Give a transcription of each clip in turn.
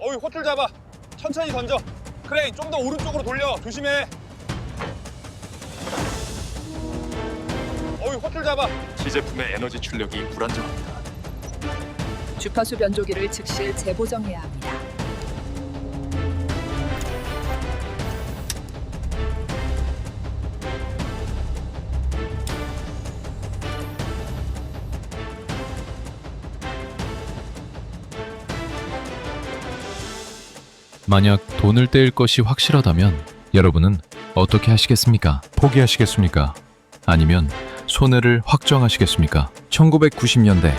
어이, 호출 잡아. 천천히 던져. 크레인 좀 더 오른쪽으로 돌려. 조심해. 어이, 호출 잡아. 시제품의 에너지 출력이 불안정합니다. 주파수 변조기를 즉시 재보정해야 합니다. 만약 돈을 떼일 것이 확실하다면 여러분은 어떻게 하시겠습니까? 포기하시겠습니까? 아니면 손해를 확정하시겠습니까? 1990년대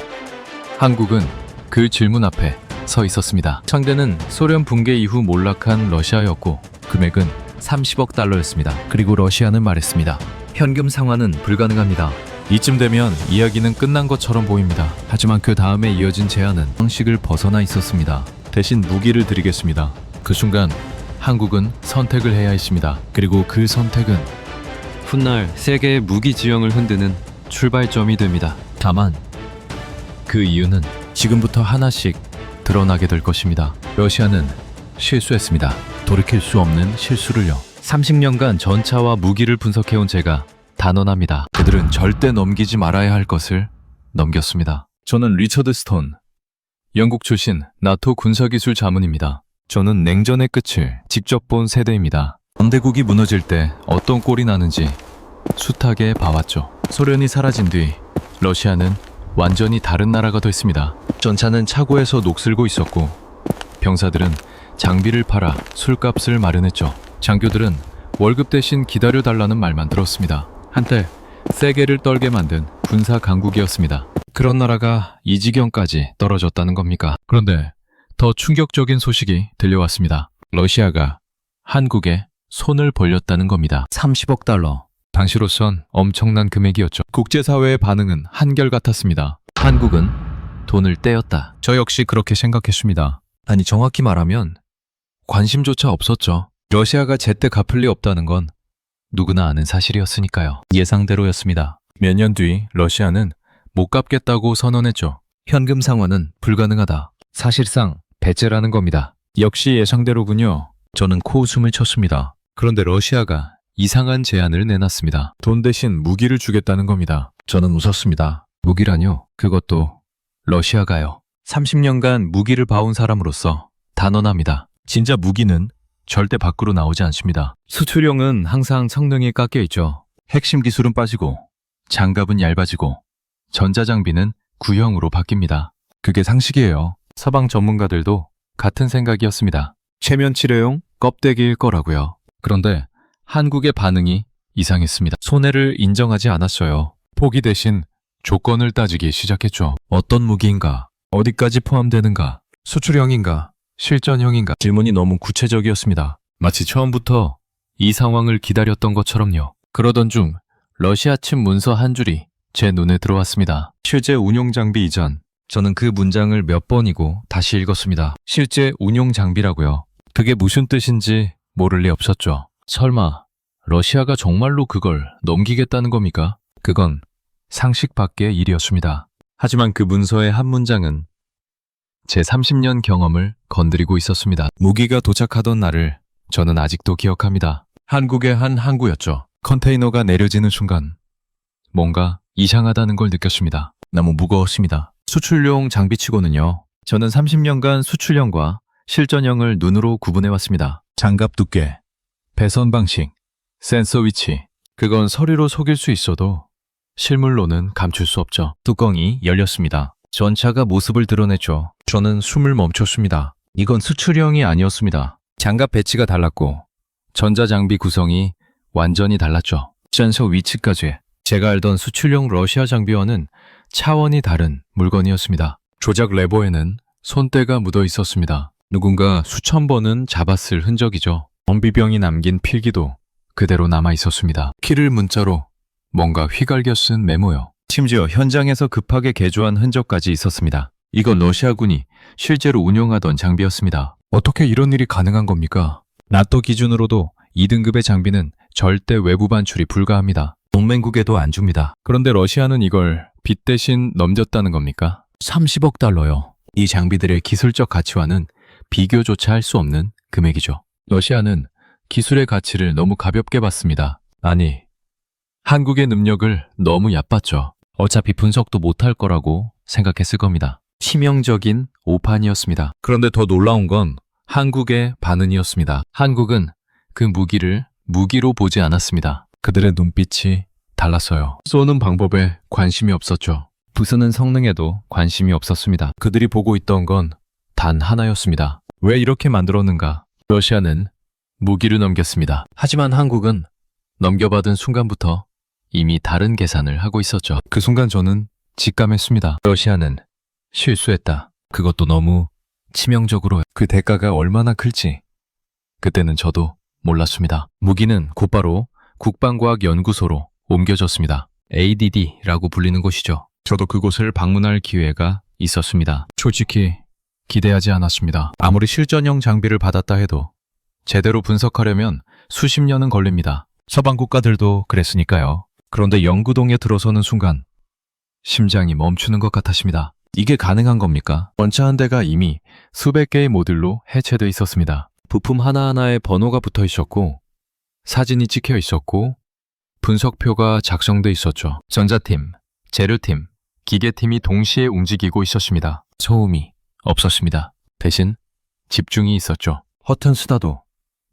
한국은 그 질문 앞에 서 있었습니다. 상대는 소련 붕괴 이후 몰락한 러시아였고 금액은 30억 달러였습니다. 그리고 러시아는 말했습니다. 현금 상환은 불가능합니다. 이쯤 되면 이야기는 끝난 것처럼 보입니다. 하지만 그 다음에 이어진 제안은 상식을 벗어나 있었습니다. 대신 무기를 드리겠습니다. 그 순간 한국은 선택을 해야 했습니다. 그리고 그 선택은 훗날 세계의 무기 지형을 흔드는 출발점이 됩니다. 다만 그 이유는 지금부터 하나씩 드러나게 될 것입니다. 러시아는 실수했습니다. 돌이킬 수 없는 실수를요. 30년간 전차와 무기를 분석해온 제가 단언합니다. 그들은 절대 넘기지 말아야 할 것을 넘겼습니다. 저는 리처드 스톤, 영국 출신 나토 군사기술 자문입니다. 저는 냉전의 끝을 직접 본 세대입니다. 연대국이 무너질 때 어떤 꼴이 나는지 숱하게 봐왔죠. 소련이 사라진 뒤 러시아는 완전히 다른 나라가 됐습니다. 전차는 차고에서 녹슬고 있었고 병사들은 장비를 팔아 술값을 마련했죠. 장교들은 월급 대신 기다려달라는 말만 들었습니다. 한때 세계를 떨게 만든 군사 강국이었습니다. 그런 나라가 이 지경까지 떨어졌다는 겁니까? 그런데 더 충격적인 소식이 들려왔습니다. 러시아가 한국에 손을 벌렸다는 겁니다. 30억 달러. 당시로선 엄청난 금액이었죠. 국제사회의 반응은 한결같았습니다. 한국은 돈을 떼었다. 저 역시 그렇게 생각했습니다. 아니, 정확히 말하면 관심조차 없었죠. 러시아가 제때 갚을 리 없다는 건 누구나 아는 사실이었으니까요. 예상대로였습니다. 몇 년 뒤 러시아는 못 갚겠다고 선언했죠. 현금 상환은 불가능하다. 사실상 배째라는 겁니다. 역시 예상대로군요. 저는 코웃음을 쳤습니다. 그런데 러시아가 이상한 제안을 내놨습니다. 돈 대신 무기를 주겠다는 겁니다. 저는 웃었습니다. 무기라뇨? 그것도 러시아가요. 30년간 무기를 봐온 사람으로서 단언합니다. 진짜 무기는 절대 밖으로 나오지 않습니다. 수출용은 항상 성능이 깎여 있죠. 핵심 기술은 빠지고 장갑은 얇아지고 전자장비는 구형으로 바뀝니다. 그게 상식이에요. 서방 전문가들도 같은 생각이었습니다. 최면 치료용 껍데기일 거라고요. 그런데 한국의 반응이 이상했습니다. 손해를 인정하지 않았어요. 포기 대신 조건을 따지기 시작했죠. 어떤 무기인가? 어디까지 포함되는가? 수출형인가? 실전형인가? 질문이 너무 구체적이었습니다. 마치 처음부터 이 상황을 기다렸던 것처럼요. 그러던 중 러시아 측 문서 한 줄이 제 눈에 들어왔습니다. 실제 운용 장비 이전. 저는 그 문장을 몇 번이고 다시 읽었습니다. 실제 운용 장비라고요. 그게 무슨 뜻인지 모를 리 없었죠. 설마 러시아가 정말로 그걸 넘기겠다는 겁니까? 그건 상식 밖의 일이었습니다. 하지만 그 문서의 한 문장은 제 30년 경험을 건드리고 있었습니다. 무기가 도착하던 날을 저는 아직도 기억합니다. 한국의 한 항구였죠. 컨테이너가 내려지는 순간 뭔가 이상하다는 걸 느꼈습니다. 너무 무거웠습니다. 수출용 장비치고는요. 저는 30년간 수출형과 실전형을 눈으로 구분해왔습니다. 장갑 두께, 배선 방식, 센서 위치. 그건 서류로 속일 수 있어도 실물로는 감출 수 없죠. 뚜껑이 열렸습니다. 전차가 모습을 드러냈죠. 저는 숨을 멈췄습니다. 이건 수출형이 아니었습니다. 장갑 배치가 달랐고 전자장비 구성이 완전히 달랐죠. 센서 위치까지. 제가 알던 수출용 러시아 장비와는 차원이 다른 물건이었습니다. 조작 레버에는 손때가 묻어 있었습니다. 누군가 수천 번은 잡았을 흔적이죠. 정비병이 남긴 필기도 그대로 남아 있었습니다. 키를 문자로 뭔가 휘갈겨 쓴 메모요. 심지어 현장에서 급하게 개조한 흔적까지 있었습니다. 이건 러시아군이 실제로 운용하던 장비였습니다. 어떻게 이런 일이 가능한 겁니까? 나토 기준으로도 2등급의 장비는 절대 외부 반출이 불가합니다. 동맹국에도 안 줍니다. 그런데 러시아는 이걸 빚 대신 넘겼다는 겁니까? 30억 달러요. 이 장비들의 기술적 가치와는 비교조차 할 수 없는 금액이죠. 러시아는 기술의 가치를 너무 가볍게 봤습니다. 아니, 한국의 능력을 너무 얕봤죠. 어차피 분석도 못할 거라고 생각했을 겁니다. 치명적인 오판이었습니다. 그런데 더 놀라운 건 한국의 반응이었습니다. 한국은 그 무기를 무기로 보지 않았습니다. 그들의 눈빛이 달랐어요. 쏘는 방법에 관심이 없었죠. 부수는 성능에도 관심이 없었습니다. 그들이 보고 있던 건 단 하나였습니다. 왜 이렇게 만들었는가? 러시아는 무기를 넘겼습니다. 하지만 한국은 넘겨받은 순간부터 이미 다른 계산을 하고 있었죠. 그 순간 저는 직감했습니다. 러시아는 실수했다. 그것도 너무 치명적으로. 그 대가가 얼마나 클지 그때는 저도 몰랐습니다. 무기는 곧바로 국방과학연구소로 옮겨졌습니다. ADD라고 불리는 곳이죠. 저도 그곳을 방문할 기회가 있었습니다. 솔직히 기대하지 않았습니다. 아무리 실전형 장비를 받았다 해도 제대로 분석하려면 수십 년은 걸립니다. 서방 국가들도 그랬으니까요. 그런데 영구동에 들어서는 순간 심장이 멈추는 것 같았습니다. 이게 가능한 겁니까? 원차 한 대가 이미 수백 개의 모듈로 해체돼 있었습니다. 부품 하나하나에 번호가 붙어 있었고 사진이 찍혀 있었고 분석표가 작성돼 있었죠. 전자팀, 재료팀, 기계팀이 동시에 움직이고 있었습니다. 소음이 없었습니다. 대신 집중이 있었죠. 허튼 수다도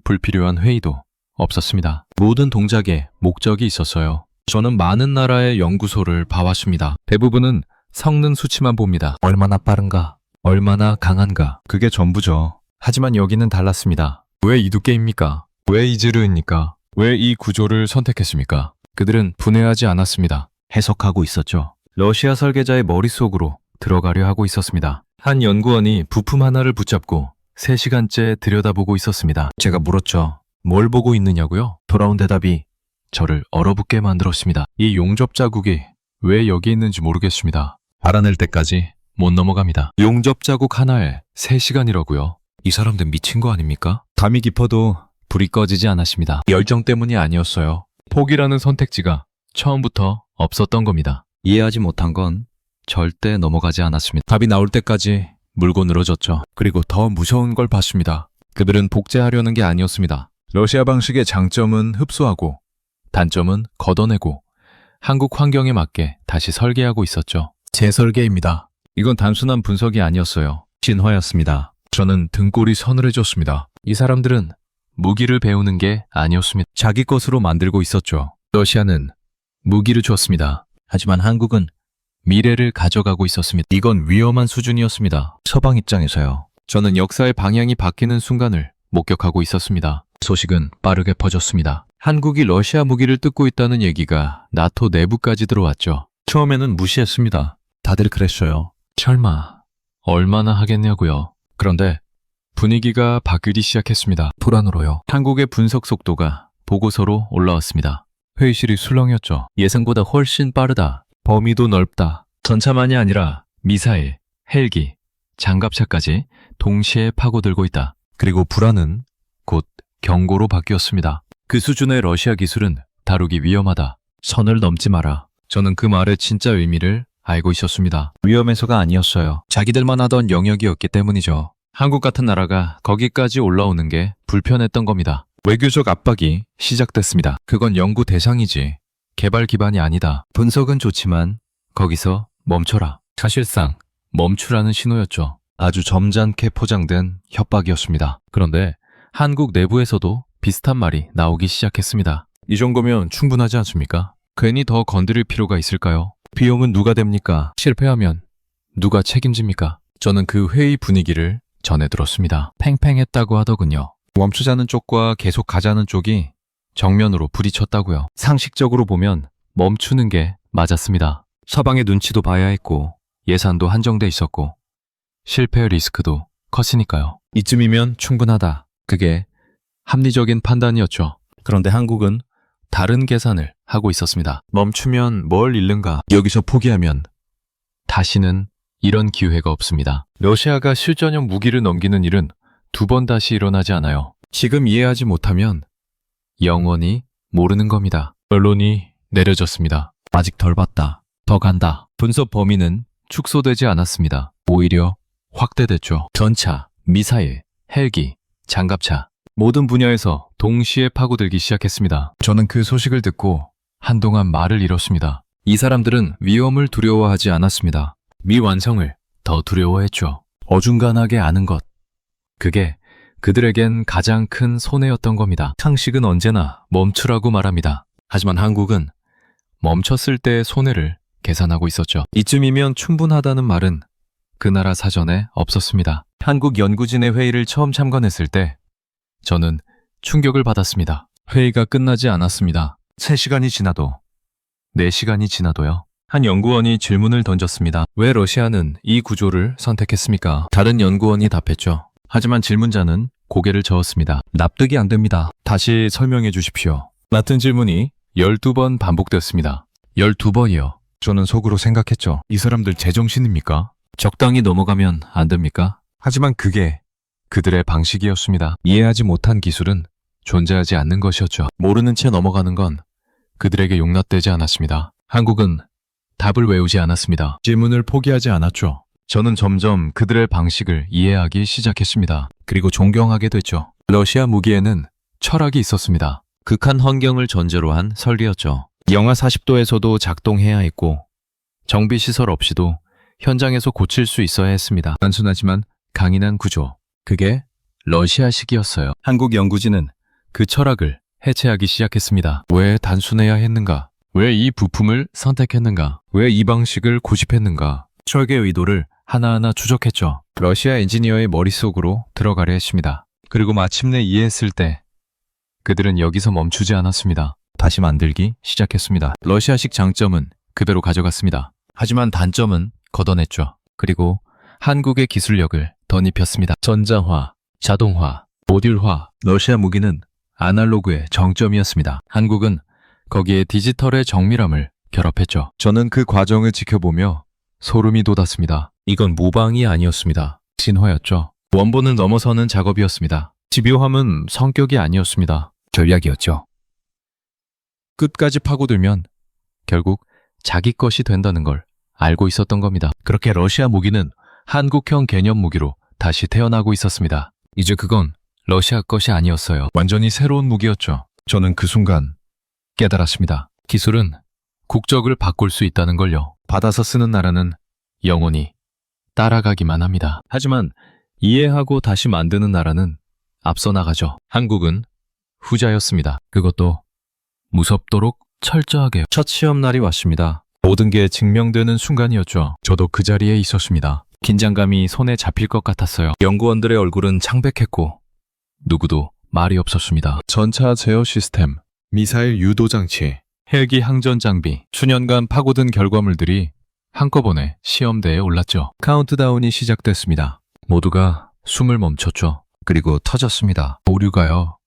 불필요한 회의도 없었습니다. 모든 동작에 목적이 있었어요. 저는 많은 나라의 연구소를 봐왔습니다. 대부분은 성능 수치만 봅니다. 얼마나 빠른가, 얼마나 강한가, 그게 전부죠. 하지만 여기는 달랐습니다. 왜 이 두께입니까? 왜 이 지르입니까? 왜 이 구조를 선택했습니까? 그들은 분해하지 않았습니다. 해석하고 있었죠. 러시아 설계자의 머릿속으로 들어가려 하고 있었습니다. 한 연구원이 부품 하나를 붙잡고 3시간째 들여다보고 있었습니다. 제가 물었죠. 뭘 보고 있느냐고요? 돌아온 대답이 저를 얼어붙게 만들었습니다. 이 용접 자국이 왜 여기 있는지 모르겠습니다. 알아낼 때까지 못 넘어갑니다. 용접 자국 하나에 3시간이라고요? 이 사람들 미친 거 아닙니까? 담이 깊어도 불이 꺼지지 않았습니다. 열정 때문이 아니었어요. 포기라는 선택지가 처음부터 없었던 겁니다. 이해하지 못한 건 절대 넘어가지 않았습니다. 답이 나올 때까지 물고 늘어졌죠. 그리고 더 무서운 걸 봤습니다. 그들은 복제하려는 게 아니었습니다. 러시아 방식의 장점은 흡수하고 단점은 걷어내고 한국 환경에 맞게 다시 설계하고 있었죠. 재설계입니다. 이건 단순한 분석이 아니었어요. 진화였습니다. 저는 등골이 서늘해졌습니다. 이 사람들은 무기를 배우는 게 아니었습니다. 자기 것으로 만들고 있었죠. 러시아는 무기를 줬습니다. 하지만 한국은 미래를 가져가고 있었습니다. 이건 위험한 수준이었습니다. 서방 입장에서요. 저는 역사의 방향이 바뀌는 순간을 목격하고 있었습니다. 소식은 빠르게 퍼졌습니다. 한국이 러시아 무기를 뜯고 있다는 얘기가 나토 내부까지 들어왔죠. 처음에는 무시했습니다. 다들 그랬어요. 설마 얼마나 하겠냐고요. 그런데 분위기가 바뀌기 시작했습니다. 불안으로요. 한국의 분석 속도가 보고서로 올라왔습니다. 회의실이 술렁였죠. 예상보다 훨씬 빠르다. 범위도 넓다. 전차만이 아니라 미사일, 헬기, 장갑차까지 동시에 파고들고 있다. 그리고 불안은 곧 경고로 바뀌었습니다. 그 수준의 러시아 기술은 다루기 위험하다. 선을 넘지 마라. 저는 그 말의 진짜 의미를 알고 있었습니다. 위험해서가 아니었어요. 자기들만 하던 영역이었기 때문이죠. 한국 같은 나라가 거기까지 올라오는 게 불편했던 겁니다. 외교적 압박이 시작됐습니다. 그건 연구 대상이지 개발 기반이 아니다. 분석은 좋지만 거기서 멈춰라. 사실상 멈추라는 신호였죠. 아주 점잖게 포장된 협박이었습니다. 그런데 한국 내부에서도 비슷한 말이 나오기 시작했습니다. 이 정도면 충분하지 않습니까? 괜히 더 건드릴 필요가 있을까요? 비용은 누가 됩니까? 실패하면 누가 책임집니까? 저는 그 회의 분위기를 전해 들었습니다. 팽팽했다고 하더군요. 멈추자는 쪽과 계속 가자는 쪽이 정면으로 부딪혔다고요. 상식적으로 보면 멈추는 게 맞았습니다. 서방의 눈치도 봐야 했고 예산도 한정돼 있었고 실패 리스크도 컸으니까요. 이쯤이면 충분하다. 그게 합리적인 판단이었죠. 그런데 한국은 다른 계산을 하고 있었습니다. 멈추면 뭘 잃는가? 여기서 포기하면 다시는 이런 기회가 없습니다. 러시아가 실전형 무기를 넘기는 일은 2번 다시 일어나지 않아요. 지금 이해하지 못하면 영원히 모르는 겁니다. 결론이 내려졌습니다. 아직 덜 봤다. 더 간다. 분석 범위는 축소되지 않았습니다. 오히려 확대됐죠. 전차, 미사일, 헬기, 장갑차 모든 분야에서 동시에 파고들기 시작했습니다. 저는 그 소식을 듣고 한동안 말을 잃었습니다. 이 사람들은 위험을 두려워하지 않았습니다. 미완성을 더 두려워했죠. 어중간하게 아는 것. 그게 그들에겐 가장 큰 손해였던 겁니다. 상식은 언제나 멈추라고 말합니다. 하지만 한국은 멈췄을 때의 손해를 계산하고 있었죠. 이쯤이면 충분하다는 말은 그 나라 사전에 없었습니다. 한국 연구진의 회의를 처음 참관했을 때 저는 충격을 받았습니다. 회의가 끝나지 않았습니다. 3시간이 지나도 4시간이 지나도요. 한 연구원이 질문을 던졌습니다. 왜 러시아는 이 구조를 선택했습니까? 다른 연구원이 답했죠. 하지만 질문자는 고개를 저었습니다. 납득이 안 됩니다. 다시 설명해 주십시오. 같은 질문이 12번 반복되었습니다. 12번이요. 저는 속으로 생각했죠. 이 사람들 제정신입니까? 적당히 넘어가면 안 됩니까? 하지만 그게 그들의 방식이었습니다. 이해하지 못한 기술은 존재하지 않는 것이었죠. 모르는 채 넘어가는 건 그들에게 용납되지 않았습니다. 한국은 답을 외우지 않았습니다. 질문을 포기하지 않았죠. 저는 점점 그들의 방식을 이해하기 시작했습니다. 그리고 존경하게 됐죠. 러시아 무기에는 철학이 있었습니다. 극한 환경을 전제로 한 설계였죠. 영하 40도에서도 작동해야 했고 정비시설 없이도 현장에서 고칠 수 있어야 했습니다. 단순하지만 강인한 구조. 그게 러시아식이었어요. 한국 연구진은 그 철학을 해체하기 시작했습니다. 왜 단순해야 했는가? 왜 이 부품을 선택했는가? 왜 이 방식을 고집했는가? 설계 의도를 하나하나 추적했죠. 러시아 엔지니어의 머릿속으로 들어가려 했습니다. 그리고 마침내 이해했을 때 그들은 여기서 멈추지 않았습니다. 다시 만들기 시작했습니다. 러시아식 장점은 그대로 가져갔습니다. 하지만 단점은 걷어냈죠. 그리고 한국의 기술력을 덧입혔습니다. 전자화, 자동화, 모듈화. 러시아 무기는 아날로그의 정점이었습니다. 한국은 거기에 디지털의 정밀함을 결합했죠. 저는 그 과정을 지켜보며 소름이 돋았습니다. 이건 모방이 아니었습니다. 진화였죠. 원본을 넘어서는 작업이었습니다. 집요함은 성격이 아니었습니다. 전략이었죠. 끝까지 파고들면 결국 자기 것이 된다는 걸 알고 있었던 겁니다. 그렇게 러시아 무기는 한국형 개념 무기로 다시 태어나고 있었습니다. 이제 그건 러시아 것이 아니었어요. 완전히 새로운 무기였죠. 저는 그 순간 깨달았습니다. 기술은 국적을 바꿀 수 있다는 걸요. 받아서 쓰는 나라는 영원히 따라가기만 합니다. 하지만 이해하고 다시 만드는 나라는 앞서 나가죠. 한국은 후자였습니다. 그것도 무섭도록 철저하게. 첫 시험날이 왔습니다. 모든 게 증명되는 순간이었죠. 저도 그 자리에 있었습니다. 긴장감이 손에 잡힐 것 같았어요. 연구원들의 얼굴은 창백했고 누구도 말이 없었습니다. 전차 제어 시스템, 미사일 유도 장치, 헬기 항전 장비, 수년간 파고든 결과물들이 한꺼번에 시험대에 올랐죠. 카운트다운이 시작됐습니다. 모두가 숨을 멈췄죠. 그리고 터졌습니다. 오류가요.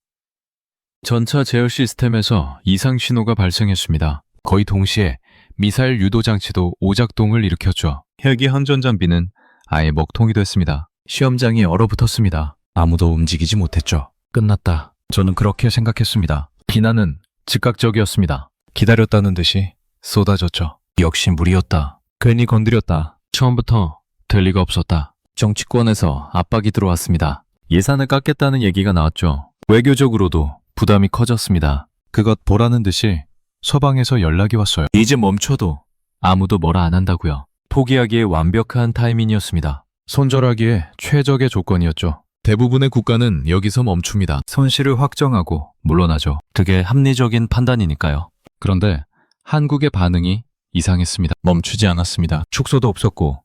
전차 제어 시스템에서 이상 신호가 발생했습니다. 거의 동시에 미사일 유도 장치도 오작동을 일으켰죠. 헬기 항전 장비는 아예 먹통이 됐습니다. 시험장이 얼어붙었습니다. 아무도 움직이지 못했죠. 끝났다. 저는 그렇게 생각했습니다. 비난은 즉각적이었습니다. 기다렸다는 듯이 쏟아졌죠. 역시 무리였다. 괜히 건드렸다. 처음부터 될 리가 없었다. 정치권에서 압박이 들어왔습니다. 예산을 깎겠다는 얘기가 나왔죠. 외교적으로도 부담이 커졌습니다. 그것 보라는 듯이 서방에서 연락이 왔어요. 이제 멈춰도 아무도 뭐라 안 한다고요. 포기하기에 완벽한 타이밍이었습니다. 손절하기에 최적의 조건이었죠. 대부분의 국가는 여기서 멈춥니다. 손실을 확정하고 물러나죠. 그게 합리적인 판단이니까요. 그런데 한국의 반응이 이상했습니다. 멈추지 않았습니다. 축소도 없었고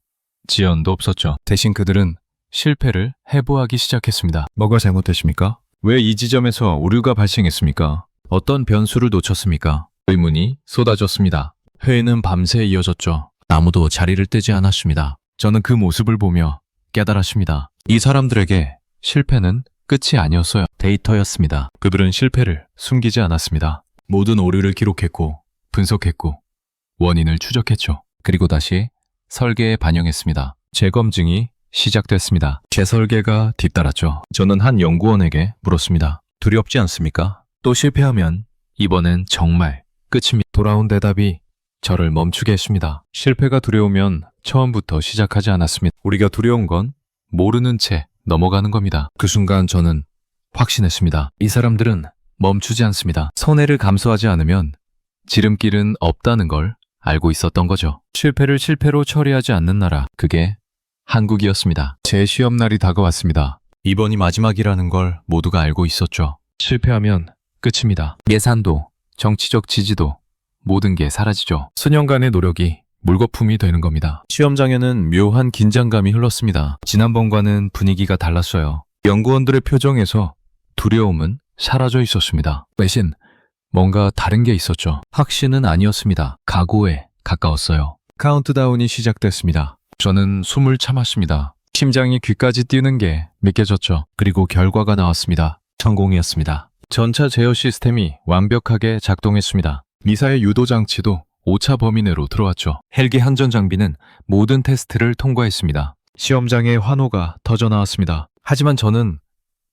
지연도 없었죠. 대신 그들은 실패를 해부하기 시작했습니다. 뭐가 잘못됐습니까? 왜 이 지점에서 오류가 발생했습니까? 어떤 변수를 놓쳤습니까? 의문이 쏟아졌습니다. 회의는 밤새 이어졌죠. 아무도 자리를 뜨지 않았습니다. 저는 그 모습을 보며 깨달았습니다. 이 사람들에게 실패는 끝이 아니었어요. 데이터였습니다. 그들은 실패를 숨기지 않았습니다. 모든 오류를 기록했고 분석했고 원인을 추적했죠. 그리고 다시 설계에 반영했습니다. 재검증이 시작됐습니다. 재설계가 뒤따랐죠. 저는 한 연구원에게 물었습니다. 두렵지 않습니까? 또 실패하면 이번엔 정말 끝입니다. 돌아온 대답이 저를 멈추게 했습니다. 실패가 두려우면 처음부터 시작하지 않았습니다. 우리가 두려운 건 모르는 채 넘어가는 겁니다. 그 순간 저는 확신했습니다. 이 사람들은 멈추지 않습니다. 손해를 감수하지 않으면 지름길은 없다는 걸 알고 있었던 거죠. 실패를 실패로 처리하지 않는 나라, 그게 한국이었습니다. 제 시험날이 다가왔습니다. 이번이 마지막이라는 걸 모두가 알고 있었죠. 실패하면 끝입니다. 예산도, 정치적 지지도, 모든 게 사라지죠. 수년간의 노력이 물거품이 되는 겁니다. 시험장에는 묘한 긴장감이 흘렀습니다. 지난번과는 분위기가 달랐어요. 연구원들의 표정에서 두려움은 사라져 있었습니다. 대신 뭔가 다른 게 있었죠. 확신은 아니었습니다. 각오에 가까웠어요. 카운트다운이 시작됐습니다. 저는 숨을 참았습니다. 심장이 귀까지 뛰는 게 믿겨졌죠. 그리고 결과가 나왔습니다. 성공이었습니다. 전차 제어 시스템이 완벽하게 작동했습니다. 미사일 유도 장치도 오차 범위 내로 들어왔죠. 헬기 한전 장비는 모든 테스트를 통과했습니다. 시험장에 환호가 터져 나왔습니다. 하지만 저는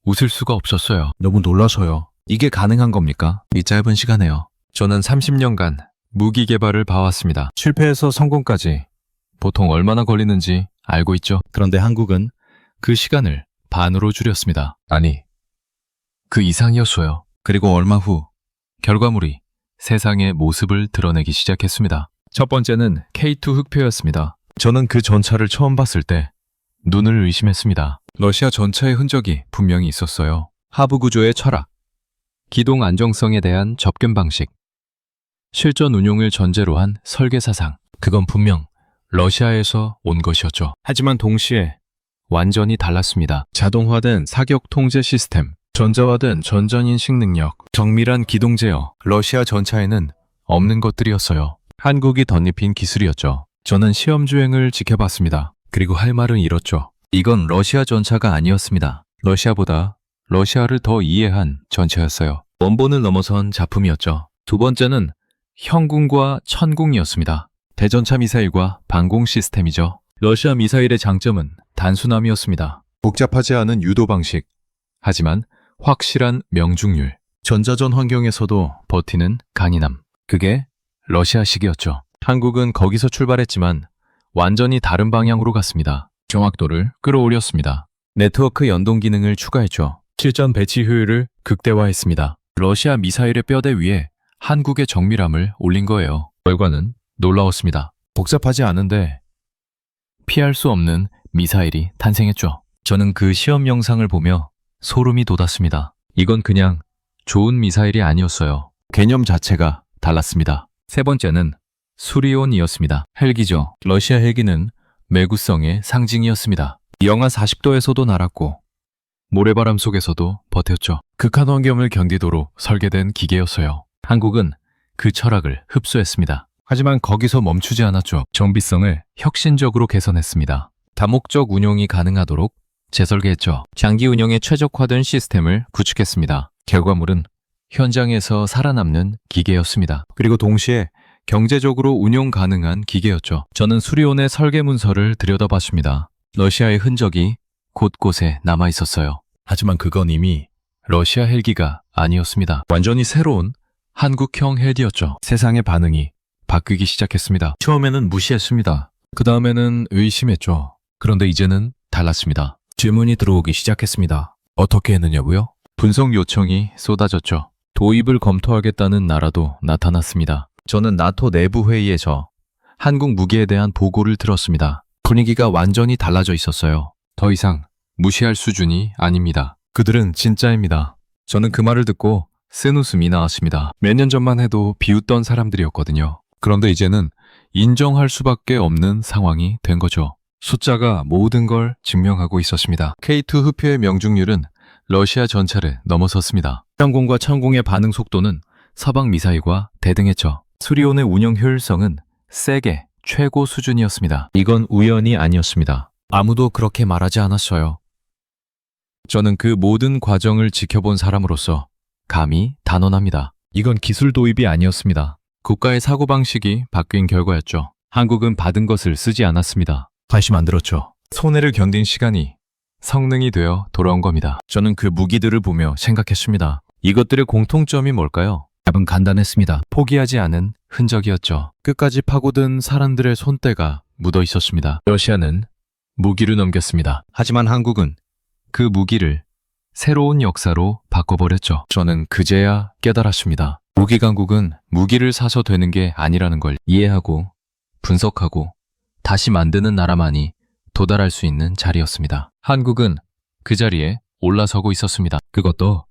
웃을 수가 없었어요. 너무 놀라서요. 이게 가능한 겁니까? 이 짧은 시간에요. 저는 30년간 무기 개발을 봐왔습니다. 실패에서 성공까지 보통 얼마나 걸리는지 알고 있죠. 그런데 한국은 그 시간을 반으로 줄였습니다. 아니, 그 이상이었어요. 그리고 얼마 후 결과물이 세상의 모습을 드러내기 시작했습니다. 첫 번째는 K2 흑표였습니다. 저는 그 전차를 처음 봤을 때 눈을 의심했습니다. 러시아 전차의 흔적이 분명히 있었어요. 하부 구조의 철학, 기동 안정성에 대한 접근 방식, 실전 운용을 전제로 한 설계 사상, 그건 분명 러시아에서 온 것이었죠. 하지만 동시에 완전히 달랐습니다. 자동화된 사격 통제 시스템, 전자화된 전전인식 능력, 정밀한 기동 제어, 러시아 전차에는 없는 것들이었어요. 한국이 덧입힌 기술이었죠. 저는 시험 주행을 지켜봤습니다. 그리고 할 말은 이렇죠. 이건 러시아 전차가 아니었습니다. 러시아보다 러시아를 더 이해한 전차였어요. 원본을 넘어선 작품이었죠. 두 번째는 형궁과 천궁이었습니다. 대전차 미사일과 방공 시스템이죠. 러시아 미사일의 장점은 단순함이었습니다. 복잡하지 않은 유도 방식, 하지만 확실한 명중률, 전자전 환경에서도 버티는 강인함. 그게 러시아식이었죠. 한국은 거기서 출발했지만 완전히 다른 방향으로 갔습니다. 정확도를 끌어올렸습니다. 네트워크 연동 기능을 추가했죠. 실전 배치 효율을 극대화했습니다. 러시아 미사일의 뼈대 위에 한국의 정밀함을 올린 거예요. 결과는 놀라웠습니다. 복잡하지 않은데 피할 수 없는 미사일이 탄생했죠. 저는 그 시험 영상을 보며 소름이 돋았습니다. 이건 그냥 좋은 미사일이 아니었어요. 개념 자체가 달랐습니다. 세 번째는 수리온이었습니다. 헬기죠. 러시아 헬기는 매구성의 상징이었습니다. 영하 40도에서도 날았고 모래바람 속에서도 버텼죠. 극한 환경을 견디도록 설계된 기계였어요. 한국은 그 철학을 흡수했습니다. 하지만 거기서 멈추지 않았죠. 정비성을 혁신적으로 개선했습니다. 다목적 운용이 가능하도록 재설계했죠. 장기 운영에 최적화된 시스템을 구축했습니다. 결과물은 현장에서 살아남는 기계였습니다. 그리고 동시에 경제적으로 운용 가능한 기계였죠. 저는 수리온의 설계 문서를 들여다봤습니다. 러시아의 흔적이 곳곳에 남아 있었어요. 하지만 그건 이미 러시아 헬기가 아니었습니다. 완전히 새로운 한국형 헬기였죠. 세상의 반응이 바뀌기 시작했습니다. 처음에는 무시했습니다. 그 다음에는 의심했죠. 그런데 이제는 달랐습니다. 질문이 들어오기 시작했습니다. 어떻게 했느냐고요? 분석 요청이 쏟아졌죠. 도입을 검토하겠다는 나라도 나타났습니다. 저는 나토 내부 회의에서 한국 무기에 대한 보고를 들었습니다. 분위기가 완전히 달라져 있었어요. 더 이상 무시할 수준이 아닙니다. 그들은 진짜입니다. 저는 그 말을 듣고 쓴 웃음이 나왔습니다. 몇 년 전만 해도 비웃던 사람들이었거든요. 그런데 이제는 인정할 수밖에 없는 상황이 된 거죠. 숫자가 모든 걸 증명하고 있었습니다. K2 흡표의 명중률은 러시아 전차를 넘어섰습니다. 항공과 천공의 반응 속도는 서방 미사일과 대등했죠. 수리온의 운영 효율성은 세계 최고 수준이었습니다. 이건 우연이 아니었습니다. 아무도 그렇게 말하지 않았어요. 저는 그 모든 과정을 지켜본 사람으로서 감히 단언합니다. 이건 기술 도입이 아니었습니다. 국가의 사고방식이 바뀐 결과였죠. 한국은 받은 것을 쓰지 않았습니다. 다시 만들었죠. 손해를 견딘 시간이 성능이 되어 돌아온 겁니다. 저는 그 무기들을 보며 생각했습니다. 이것들의 공통점이 뭘까요? 답은 간단했습니다. 포기하지 않은 흔적이었죠. 끝까지 파고든 사람들의 손때가 묻어 있었습니다. 러시아는 무기를 넘겼습니다. 하지만 한국은 그 무기를 새로운 역사로 바꿔버렸죠. 저는 그제야 깨달았습니다. 무기 강국은 무기를 사서 되는 게 아니라는 걸 이해하고 분석하고 다시 만드는 나라만이 도달할 수 있는 자리였습니다. 한국은 그 자리에 올라서고 있었습니다. 그것도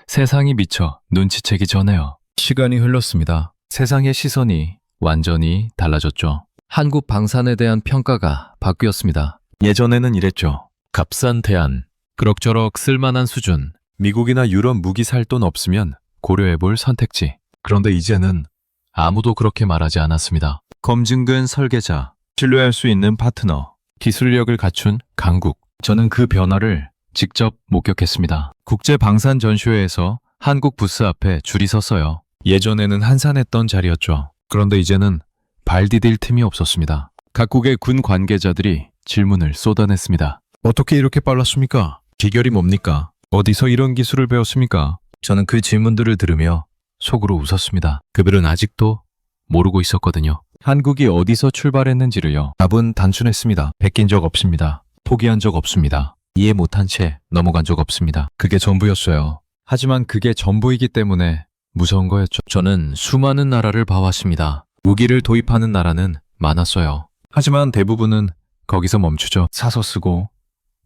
세상이 미쳐 눈치채기 전에요. 시간이 흘렀습니다. 세상의 시선이 완전히 달라졌죠. 한국 방산에 대한 평가가 바뀌었습니다. 예전에는 이랬죠. 값싼 대안, 그럭저럭 쓸만한 수준, 미국이나 유럽 무기 살 돈 없으면 고려해볼 선택지. 그런데 이제는 아무도 그렇게 말하지 않았습니다. 검증된 설계자, 신뢰할 수 있는 파트너, 기술력을 갖춘 강국. 저는 그 변화를 직접 목격했습니다. 국제 방산 전시회에서 한국 부스 앞에 줄이 섰어요. 예전에는 한산했던 자리였죠. 그런데 이제는 발 디딜 틈이 없었습니다. 각국의 군 관계자들이 질문을 쏟아냈습니다. 어떻게 이렇게 빨랐습니까? 비결이 뭡니까? 어디서 이런 기술을 배웠습니까? 저는 그 질문들을 들으며 속으로 웃었습니다. 그들은 아직도 모르고 있었거든요. 한국이 어디서 출발했는지를요. 답은 단순했습니다. 베낀 적 없습니다. 포기한 적 없습니다. 이해 못한 채 넘어간 적 없습니다. 그게 전부였어요. 하지만 그게 전부이기 때문에 무서운 거였죠. 저는 수많은 나라를 봐왔습니다. 무기를 도입하는 나라는 많았어요. 하지만 대부분은 거기서 멈추죠. 사서 쓰고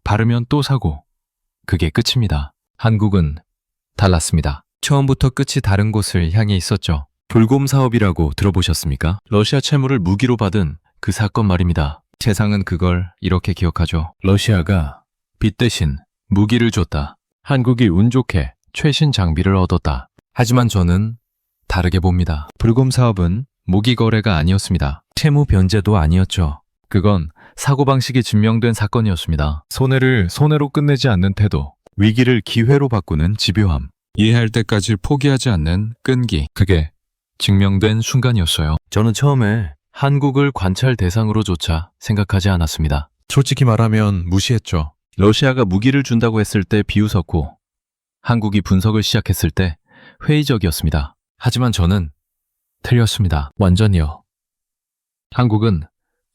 바르면 또 사고 그게 끝입니다. 한국은 달랐습니다. 처음부터 끝이 다른 곳을 향해 있었죠. 불곰 사업이라고 들어보셨습니까? 러시아 채무를 무기로 받은 그 사건 말입니다. 세상은 그걸 이렇게 기억하죠. 러시아가 빚 대신 무기를 줬다. 한국이 운 좋게 최신 장비를 얻었다. 하지만 저는 다르게 봅니다. 불곰 사업은 무기 거래가 아니었습니다. 채무 변제도 아니었죠. 그건 사고방식이 증명된 사건이었습니다. 손해를 손해로 끝내지 않는 태도, 위기를 기회로 바꾸는 집요함, 이해할 때까지 포기하지 않는 끈기. 그게 증명된 순간이었어요. 저는 처음에 한국을 관찰 대상으로조차 생각하지 않았습니다. 솔직히 말하면 무시했죠. 러시아가 무기를 준다고 했을 때 비웃었고 한국이 분석을 시작했을 때 회의적이었습니다. 하지만 저는 틀렸습니다. 완전히요. 한국은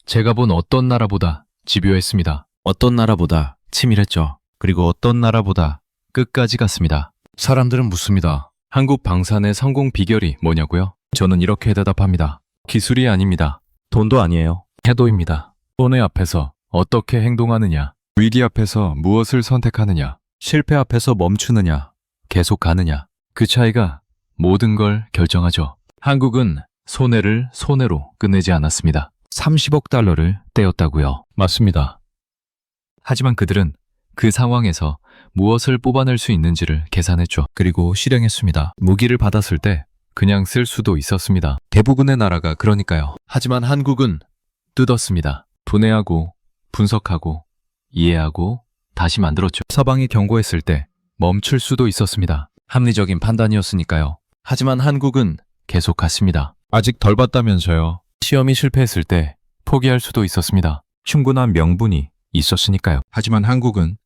제가 본 어떤 나라보다 집요했습니다. 어떤 나라보다 치밀했죠. 그리고 어떤 나라보다 끝까지 갔습니다. 사람들은 묻습니다. 한국 방산의 성공 비결이 뭐냐고요? 저는 이렇게 대답합니다. 기술이 아닙니다. 돈도 아니에요. 태도입니다. 손해 앞에서 어떻게 행동하느냐, 위기 앞에서 무엇을 선택하느냐, 실패 앞에서 멈추느냐, 계속 가느냐. 그 차이가 모든 걸 결정하죠. 한국은 손해를 손해로 끝내지 않았습니다. 30억 달러를 떼었다고요. 맞습니다. 하지만 그들은 그 상황에서 무엇을 뽑아낼 수 있는지를 계산했죠. 그리고 실행했습니다. 무기를 받았을 때 그냥 쓸 수도 있었습니다. 대부분의 나라가 그러니까요. 하지만 한국은 뜯었습니다. 분해하고 분석하고 이해하고 다시 만들었죠. 서방이 경고했을 때 멈출 수도 있었습니다. 합리적인 판단이었으니까요. 하지만 한국은 계속 갔습니다. 아직 덜 봤다면서요. 시험이 실패했을 때 포기할 수도 있었습니다. 충분한 명분이 있었으니까요. 하지만 한국은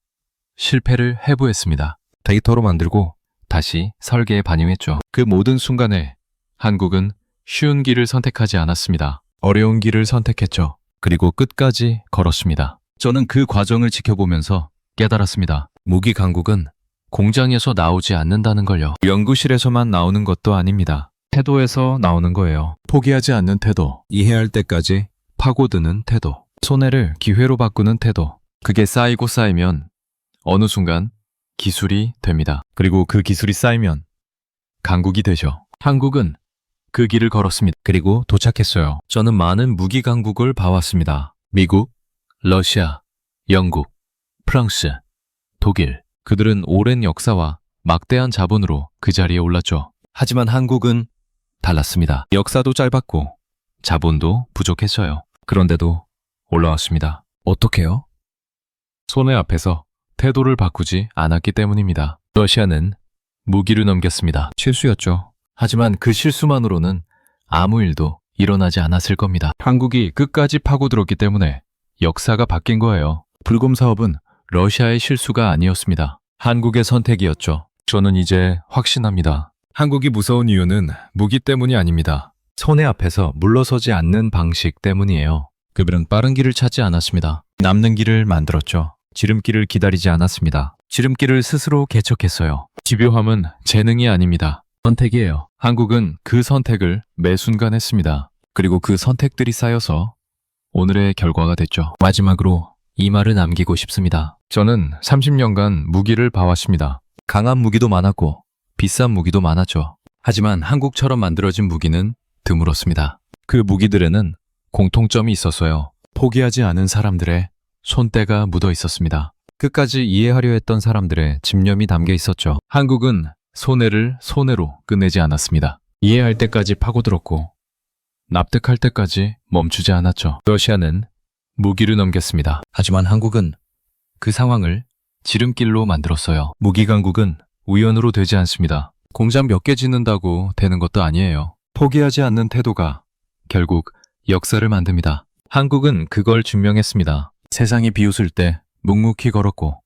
실패를 해부했습니다. 데이터로 만들고 다시 설계에 반영했죠. 그 모든 순간에 한국은 쉬운 길을 선택하지 않았습니다. 어려운 길을 선택했죠. 그리고 끝까지 걸었습니다. 저는 그 과정을 지켜보면서 깨달았습니다. 무기 강국은 공장에서 나오지 않는다는 걸요. 연구실에서만 나오는 것도 아닙니다. 태도에서 나오는 거예요. 포기하지 않는 태도, 이해할 때까지 파고드는 태도, 손해를 기회로 바꾸는 태도. 그게 쌓이고 쌓이면 어느 순간 기술이 됩니다. 그리고 그 기술이 쌓이면 강국이 되죠. 한국은 그 길을 걸었습니다. 그리고 도착했어요. 저는 많은 무기 강국을 봐왔습니다. 미국, 러시아, 영국, 프랑스, 독일. 그들은 오랜 역사와 막대한 자본으로 그 자리에 올랐죠. 하지만 한국은 달랐습니다. 역사도 짧았고 자본도 부족했어요. 그런데도 올라왔습니다. 어떻게요? 손해 앞에서 태도를 바꾸지 않았기 때문입니다. 러시아는 무기를 넘겼습니다. 실수였죠. 하지만 그 실수만으로는 아무 일도 일어나지 않았을 겁니다. 한국이 끝까지 파고들었기 때문에 역사가 바뀐 거예요. 불곰 사업은 러시아의 실수가 아니었습니다. 한국의 선택이었죠. 저는 이제 확신합니다. 한국이 무서운 이유는 무기 때문이 아닙니다. 손해 앞에서 물러서지 않는 방식 때문이에요. 그들은 빠른 길을 찾지 않았습니다. 남는 길을 만들었죠. 지름길을 기다리지 않았습니다. 지름길을 스스로 개척했어요. 집요함은 재능이 아닙니다. 선택이에요. 한국은 그 선택을 매 순간 했습니다. 그리고 그 선택들이 쌓여서 오늘의 결과가 됐죠. 마지막으로 이 말을 남기고 싶습니다. 저는 30년간 무기를 봐왔습니다. 강한 무기도 많았고 비싼 무기도 많았죠. 하지만 한국처럼 만들어진 무기는 드물었습니다. 그 무기들에는 공통점이 있었어요. 포기하지 않은 사람들의 손때가 묻어 있었습니다. 끝까지 이해하려 했던 사람들의 집념이 담겨 있었죠. 한국은 손해를 손해로 끝내지 않았습니다. 이해할 때까지 파고들었고 납득할 때까지 멈추지 않았죠. 러시아는 무기를 넘겼습니다. 하지만 한국은 그 상황을 지름길로 만들었어요. 무기 강국은 우연으로 되지 않습니다. 공장 몇 개 짓는다고 되는 것도 아니에요. 포기하지 않는 태도가 결국 역사를 만듭니다. 한국은 그걸 증명했습니다. 세상이 비웃을 때 묵묵히 걸었고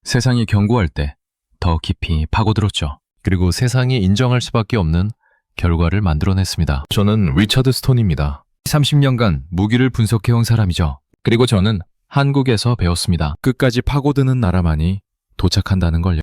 세상이 경고할 때 더 깊이 파고들었죠. 그리고 세상이 인정할 수밖에 없는 결과를 만들어냈습니다. 저는 리처드 스톤입니다. 30년간 무기를 분석해온 사람이죠. 그리고 저는 한국에서 배웠습니다. 끝까지 파고드는 나라만이 도착한다는 걸요.